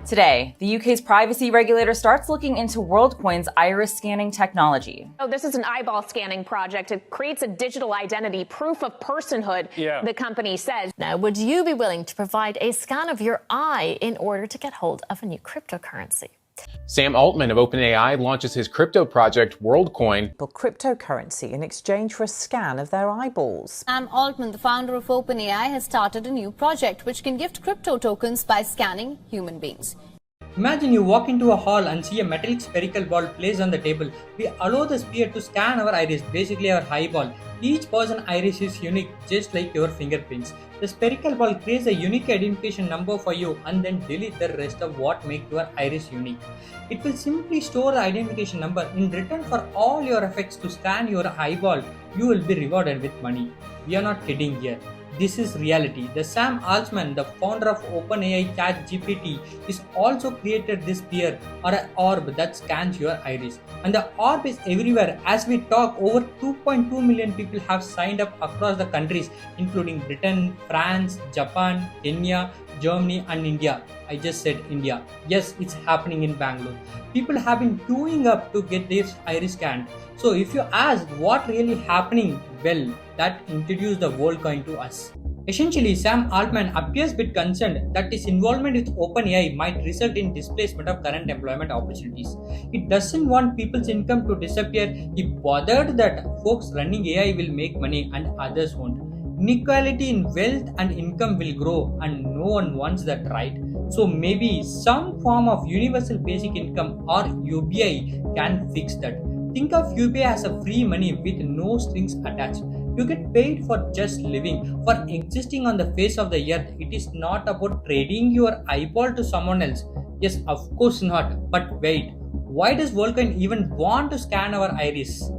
Today, the UK's privacy regulator starts looking into WorldCoin's iris scanning technology. Oh, this is an eyeball scanning project. It creates a digital identity, proof of personhood, the company says. Now, would you be willing to provide a scan of your eye in order to get hold of a new cryptocurrency? Sam Altman of OpenAI launches his crypto project, WorldCoin. Cryptocurrency in exchange for a scan of their eyeballs. Sam Altman, the founder of OpenAI, has started a new project which can gift crypto tokens by scanning human beings. Imagine you walk into a hall and see a metallic spherical ball placed on the table. We allow the sphere to scan our iris, basically our eyeball. Each person's iris is unique, just like your fingerprints. The spherical ball creates a unique identification number for you and then delete the rest of what makes your iris unique. It will simply store the identification number. In return for all your efforts to scan your eyeball, you will be rewarded with money. We are not kidding here. This is reality. The Sam Altman, the founder of OpenAI ChatGPT, is also created this sphere or an orb that scans your iris. And the orb is everywhere. As we talk, over 2.2 million people have signed up across the countries, including Britain, France, Japan, Kenya, Germany and India. I just said India. Yes, it's happening in Bangalore. People have been queuing up to get their iris scanned. So if you ask what really happening, well, that introduced the WorldCoin to us. Essentially, Sam Altman appears a bit concerned that his involvement with OpenAI might result in displacement of current employment opportunities. He doesn't want people's income to disappear. He bothered that folks running AI will make money and others won't. Inequality in wealth and income will grow and no one wants that, right? So maybe some form of universal basic income or UBI can fix that. Think of UBI as a free money with no strings attached. You get paid for just living, for existing on the face of the earth. It is not about trading your eyeball to someone else. Yes, of course not. But wait, why does WorldCoin even want to scan our iris?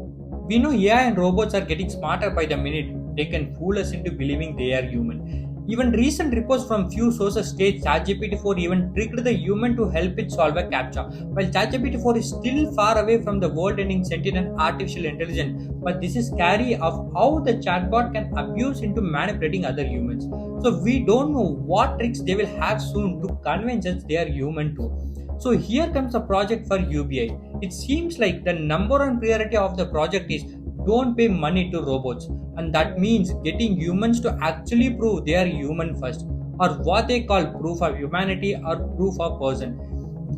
We know AI and robots are getting smarter by the minute. They can fool us into believing they are human. Even recent reports from few sources state ChatGPT-4 even tricked the human to help it solve a CAPTCHA. While ChatGPT-4 is still far away from the world-ending sentient artificial intelligence, but this is scary of how the chatbot can abuse into manipulating other humans. So we don't know what tricks they will have soon to convince us they are human too. So here comes a project for UBI. It seems like the number one priority of the project is don't pay money to robots, and that means getting humans to actually prove they are human first, or what they call proof of humanity or proof of person.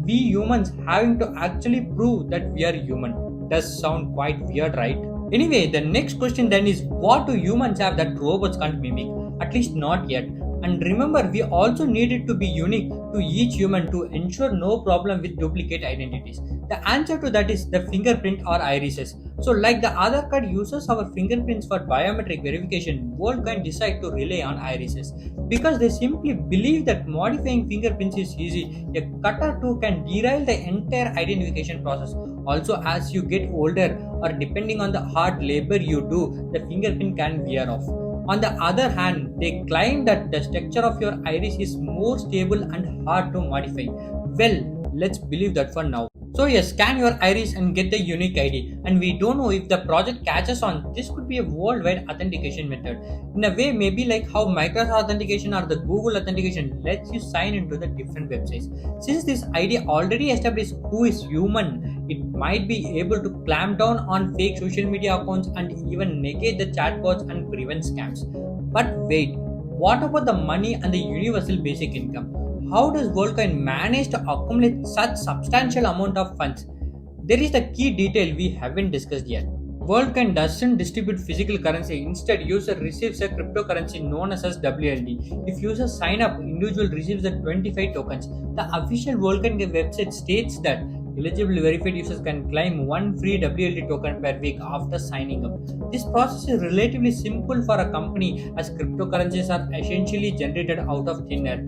We humans having to actually prove that we are human. Does sound quite weird, right? Anyway, the next question then is, what do humans have that robots can't mimic? At least not yet. And remember, we also need it to be unique to each human to ensure no problem with duplicate identities. The answer to that is the fingerprint or irises. So like the Aadhaar card uses our fingerprints for biometric verification, WorldCoin decide to rely on irises. Because they simply believe that modifying fingerprints is easy, a cut or two can derail the entire identification process. Also, as you get older or depending on the hard labor you do, the fingerprint can wear off. On the other hand, they claim that the structure of your iris is more stable and hard to modify. Well, let's believe that for now. So yes, scan your iris and get the unique ID. And we don't know if the project catches on. This could be a worldwide authentication method. In a way, maybe like how Microsoft authentication or the Google authentication lets you sign into the different websites. Since this ID already established who is human, it might be able to clamp down on fake social media accounts and even negate the chatbots and prevent scams. But wait, what about the money and the universal basic income? How does WorldCoin manage to accumulate such substantial amount of funds? There is the key detail we haven't discussed yet. WorldCoin doesn't distribute physical currency. Instead, user receives a cryptocurrency known as WLD. If users sign up, individual receives the 25 tokens. The official WorldCoin website states that eligible verified users can claim one free WLD token per week after signing up. This process is relatively simple for a company as cryptocurrencies are essentially generated out of thin air.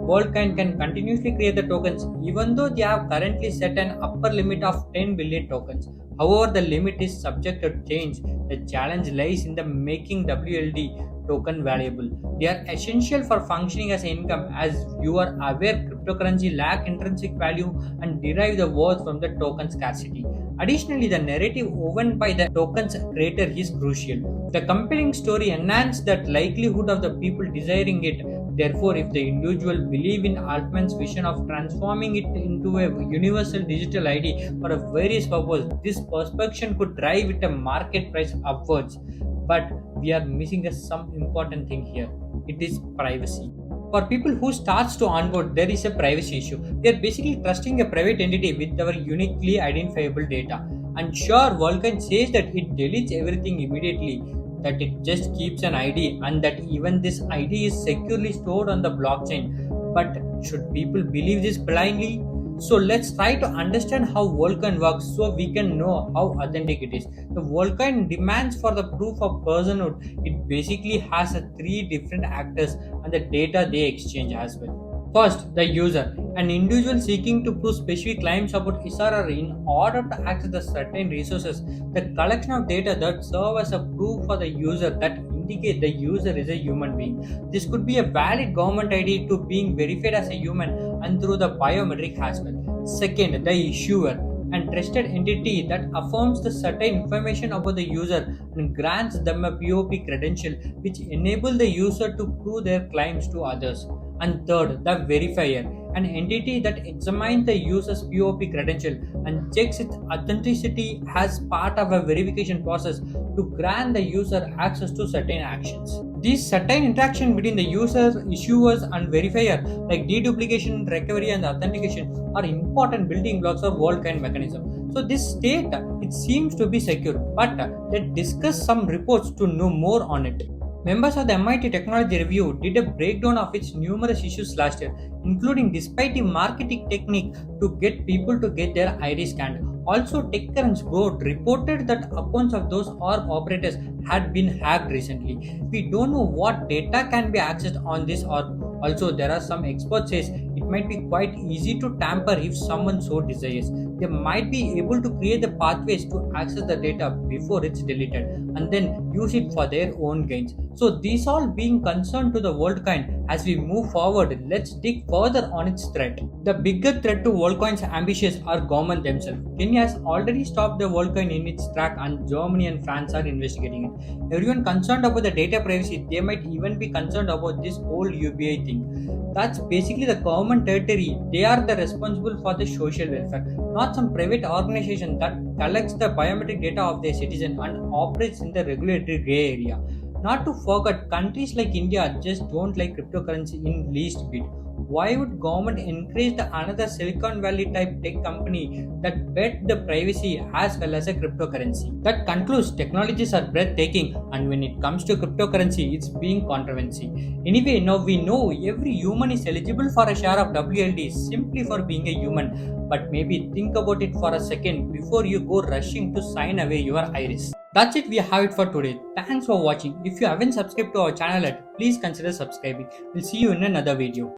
WorldCoin can continuously create the tokens even though they have currently set an upper limit of 10 billion tokens. However, the limit is subject to change. The challenge lies in the making WLD token valuable. They are essential for functioning as income. As you are aware, cryptocurrency lack intrinsic value and derive the worth from the token scarcity. Additionally, the narrative woven by the token's creator is crucial. The compelling story enhances that likelihood of the people desiring it. Therefore, if the individual believe in Altman's vision of transforming it into a universal digital ID for a various purpose, this perception could drive it a market price upwards. But we are missing some important thing here. It is privacy. For people who starts to onboard, there is a privacy issue. They are basically trusting a private entity with our uniquely identifiable data. And sure, WorldCoin says that it deletes everything immediately, that it just keeps an ID and that even this ID is securely stored on the blockchain. But should people believe this blindly? So let's try to understand how WorldCoin works so we can know how authentic it is. The WorldCoin demands for the proof of personhood. It basically has three different actors and the data they exchange as well. First, the user. An individual seeking to prove specific claims about his or her in order to access the certain resources. The collection of data that serve as a proof for the user that indicate the user is a human being. This could be a valid government ID to being verified as a human and through the biometric as well. Second, the issuer. And trusted entity that affirms the certain information about the user and grants them a POP credential which enable the user to prove their claims to others. And third, the verifier, an entity that examines the user's POP credential and checks its authenticity as part of a verification process to grant the user access to certain actions. These certain interaction between the users, issuers and verifier like deduplication, recovery and authentication are important building blocks of WorldCoin mechanism. So this state, it seems to be secure, but let's discuss some reports to know more on it. Members of the MIT Technology Review did a breakdown of its numerous issues last year, including despite a marketing technique to get people to get their iris scanned. Also, TechCrunch board reported that accounts of those org operators had been hacked recently. We don't know what data can be accessed on this org. Also, there are some experts says it might be quite easy to tamper if someone so desires. They might be able to create the pathways to access the data before it's deleted and then use it for their own gains. So these all being concerned to the WorldCoin. As we move forward, let's dig further on its threat. The bigger threat to WorldCoin's ambitions are government themselves. Kenya has already stopped the WorldCoin in its track and Germany and France are investigating it. Everyone concerned about the data privacy, they might even be concerned about this whole UBI thing. That's basically the government territory. They are the responsible for the social welfare, not some private organization that collects the biometric data of their citizen and operates in the regulatory gray area. Not to forget, countries like India just don't like cryptocurrency in least bit. Why would government encourage another Silicon Valley type tech company that bet the privacy as well as a cryptocurrency? That concludes technologies are breathtaking, and when it comes to cryptocurrency, it's being controversy. Anyway, now we know every human is eligible for a share of WLD simply for being a human. But maybe think about it for a second before you go rushing to sign away your iris. That's it, we have it for today. Thanks for watching. If you haven't subscribed to our channel yet, please consider subscribing. We'll see you in another video.